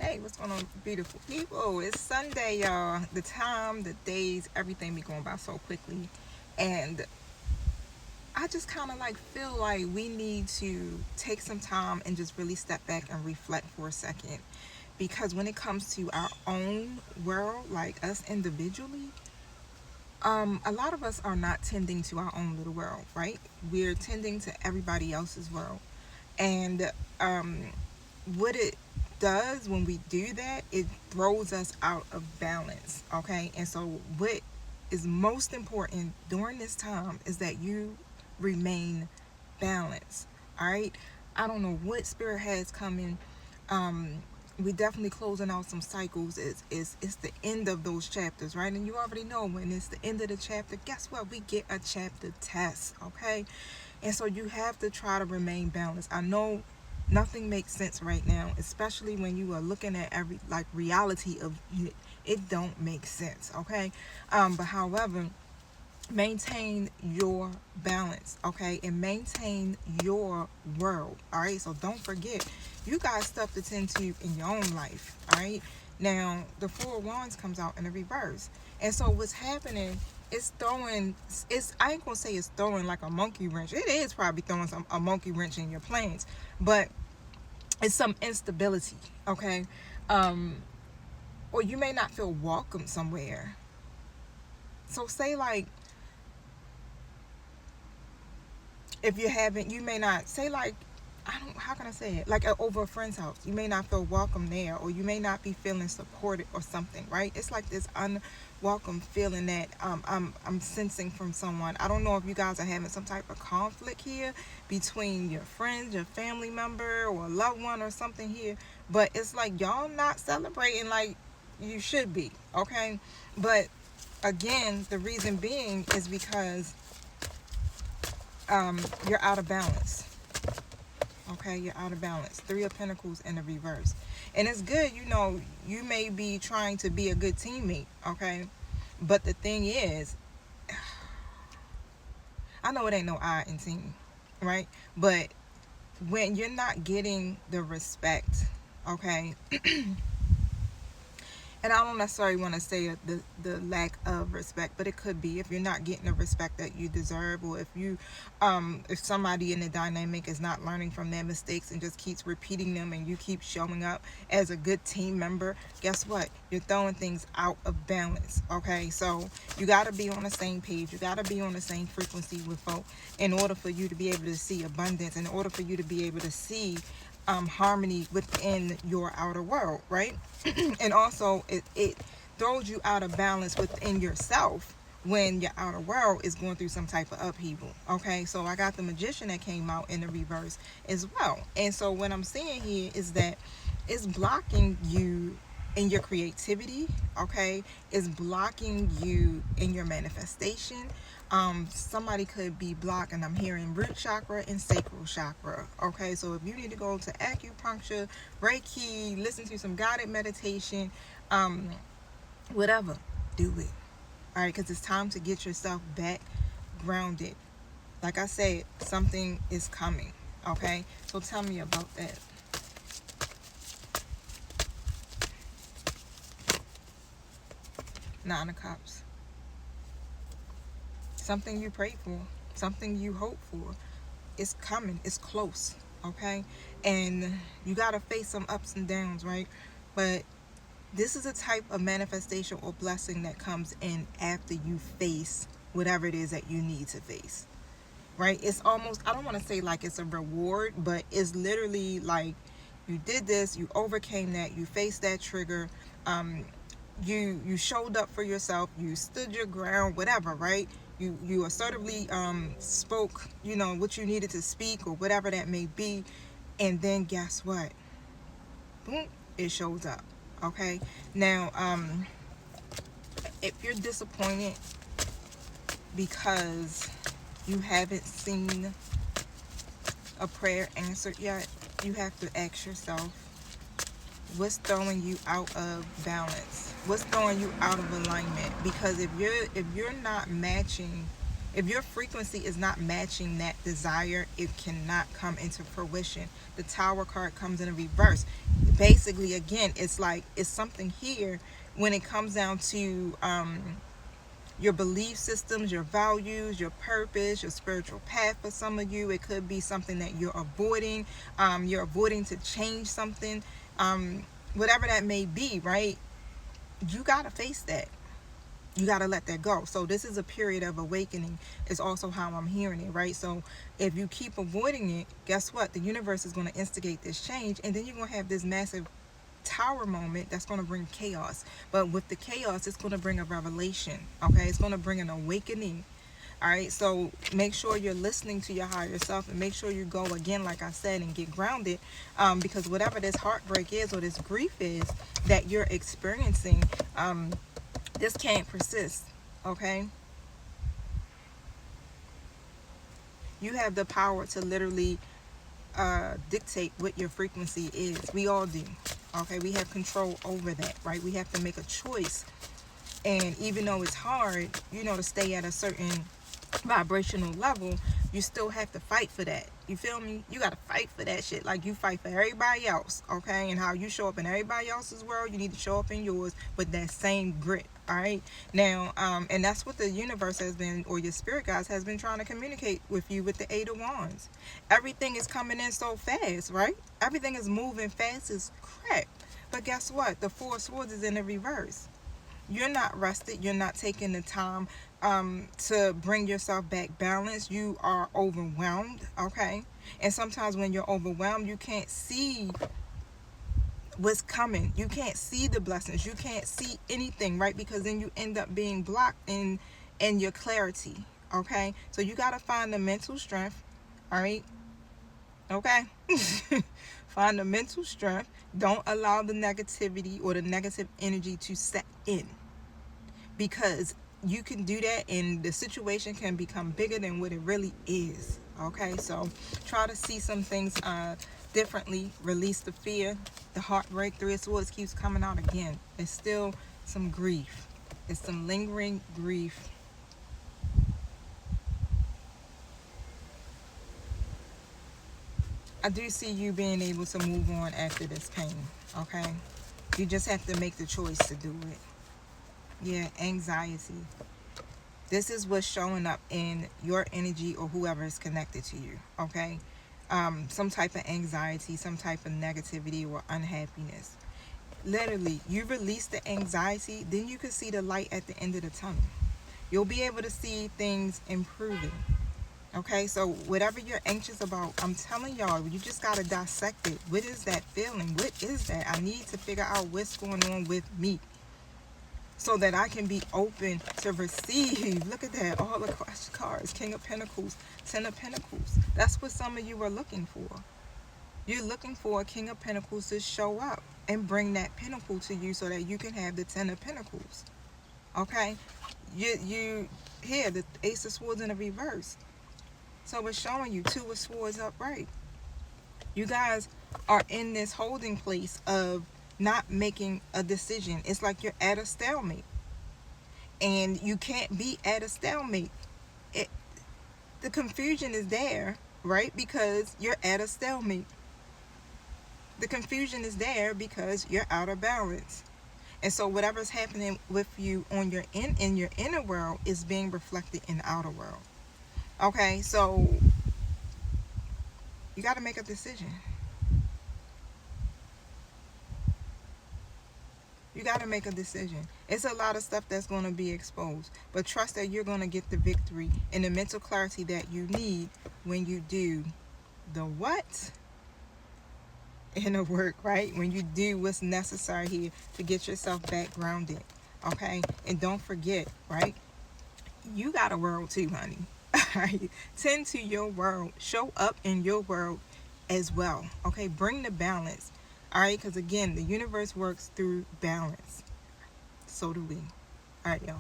Hey, what's going on, beautiful people? It's Sunday, y'all. The time, the days, everything be going by so quickly. And I just kind of like feel like we need to take some time and just really step back and reflect for a second. Because when it comes to our own world, like us individually, a lot of us are not tending to our own little world, right? We're tending to everybody else's world. And um, what it does when we do that, it throws us out of balance. Okay, and so what is most important during this time is that you remain balanced. All right, I don't know what spirit has coming. We definitely closing out some cycles. It's the end of those chapters, right? And you already know when it's the end of the chapter, guess what? We get a chapter test. Okay, and so you have to try to remain balanced. I know nothing makes sense right now, especially when you are looking at every like reality of it. It don't make sense, okay? But however, maintain your balance, okay, and maintain your world. All right, so don't forget, you got stuff to tend to in your own life. All right, now the Four of Wands comes out in the reverse, and so what's happening, it's throwing, it's, I ain't gonna say it's throwing like a monkey wrench. It is probably throwing a monkey wrench in your plans, but it's some instability, okay? um or you may not feel welcome somewhere. So say like, if you haven't, you may not say like, I don't, how can I say it, like over a friend's house, you may not feel welcome there, or you may not be feeling supported or something, right? It's like this unwelcome feeling that I'm sensing from someone. I don't know if you guys are having some type of conflict here between your friends, your family member, or a loved one or something here, but it's like y'all not celebrating like you should be, okay? But again, the reason being is because you're out of balance. Okay, you're out of balance. Three of Pentacles in the reverse. And it's good, you know, you may be trying to be a good teammate, okay? But the thing is, I know it ain't no I in team, right? But when you're not getting the respect, okay, and I don't necessarily want to say the lack of respect, but it could be if you're not getting the respect that you deserve, or if you if somebody in the dynamic is not learning from their mistakes and just keeps repeating them, and you keep showing up as a good team member, guess what, you're throwing things out of balance. Okay, so you got to be on the same page, you got to be on the same frequency with folk in order for you to be able to see abundance, in order for you to be able to see harmony within your outer world, right? And also it throws you out of balance within yourself when your outer world is going through some type of upheaval. Okay, so I got the Magician that came out in the reverse as well. And so what I'm seeing here is that it's blocking you in your creativity, okay? It's blocking you in your manifestation. Somebody could be blocked, and I'm hearing root chakra and sacral chakra, okay? So if you need to go to acupuncture, Reiki, listen to some guided meditation, um, whatever, do it, all right? Because it's time to get yourself back grounded. Like I said, something is coming, okay? So tell me about that. Nine of Cups. Something you prayed for, something you hope for. It's coming, it's close, okay? And you got to face some ups and downs, right? But this is a type of manifestation or blessing that comes in after you face whatever it is that you need to face, right? It's almost, I don't want to say like it's a reward, but it's literally like you did this, you overcame that, you faced that trigger, um, you showed up for yourself, you stood your ground, whatever, right? You assertively spoke, you know, what you needed to speak or whatever that may be, and then guess what? Boom, it shows up. Okay, now if you're disappointed because you haven't seen a prayer answered yet, you have to ask yourself, what's throwing you out of balance, what's throwing you out of alignment? Because if you're not matching If your frequency is not matching that desire, it cannot come into fruition. The Tower card comes in a reverse. Basically, again, it's like it's something here when it comes down to your belief systems, your values, your purpose, your spiritual path. For some of you, it could be something that you're avoiding. You're avoiding to change something, whatever that may be, right? You got to face that. You got to let that go. So this is a period of awakening is also how I'm hearing it, right? So if you keep avoiding it, guess what? The universe is going to instigate this change, and then you're going to have this massive Tower moment that's going to bring chaos. But with the chaos, it's going to bring a revelation. Okay, it's going to bring an awakening. All right, so make sure you're listening to your higher self, and make sure you go again, like I said, and get grounded, because whatever this heartbreak is or this grief is that you're experiencing, this can't persist. Okay, you have the power to literally dictate what your frequency is. We all do. Okay, we have control over that, right? We have to make a choice, and even though it's hard, to stay at a certain vibrational level, you still have to fight for that. You feel me? You got to fight for that shit like you fight for everybody else. Okay, and how you show up in everybody else's world, you need to show up in yours with that same grit. All right, now and that's what the universe has been, or your spirit guides has been trying to communicate with you with the Eight of Wands. Everything is coming in so fast, right? Everything is moving fast as crap. But guess what? The Four of Swords is in the reverse. You're not rested. You're not taking the time to bring yourself back balanced. You are overwhelmed. Okay, and sometimes when you're overwhelmed, you can't see what's coming. You can't see the blessings. You can't see anything, right? Because then you end up being blocked in your clarity. Okay, so you got to find the mental strength. All right, okay. Find the mental strength. Don't allow the negativity or the negative energy to set in, because you can do that and the situation can become bigger than what it really is. Okay, so try to see some things differently. Release the fear. The heartbreak. Three of Swords keeps coming out again. It's still some grief. It's some lingering grief. I do see you being able to move on after this pain. Okay, you just have to make the choice to do it. Yeah, anxiety. This is what's showing up in your energy or whoever is connected to you. Okay, some type of anxiety, some type of negativity or unhappiness. Literally, you release the anxiety, then you can see the light at the end of the tunnel. You'll be able to see things improving. Okay, so whatever you're anxious about, I'm telling y'all, you just got to dissect it. What is that feeling? What is that? I need to figure out what's going on with me so that I can be open to receive. Look at that, all the cards, King of Pentacles, Ten of Pentacles. That's what some of you are looking for. You're looking for a King of Pentacles to show up and bring that pentacle to you so that you can have the Ten of Pentacles. Okay, you here, the Ace of Swords in the reverse. So it's showing you Two of Swords upright. You guys are in this holding place of not making a decision. It's like you're at a stalemate. And you can't be at a stalemate. The confusion is there, right? Because you're at a stalemate. The confusion is there because you're out of balance. And so whatever's happening with you on your in your inner world is being reflected in the outer world. Okay, so you got to make a decision. You got to make a decision. It's a lot of stuff that's going to be exposed, but trust that you're going to get the victory and the mental clarity that you need when you do the what? Inner work, right? When you do what's necessary here to get yourself back grounded. Okay, and don't forget, right? You got a world too, honey. Right? Tend to your world. Show up in your world as well. Okay, bring the balance. All right, because again, the universe works through balance. So do we. All right, y'all.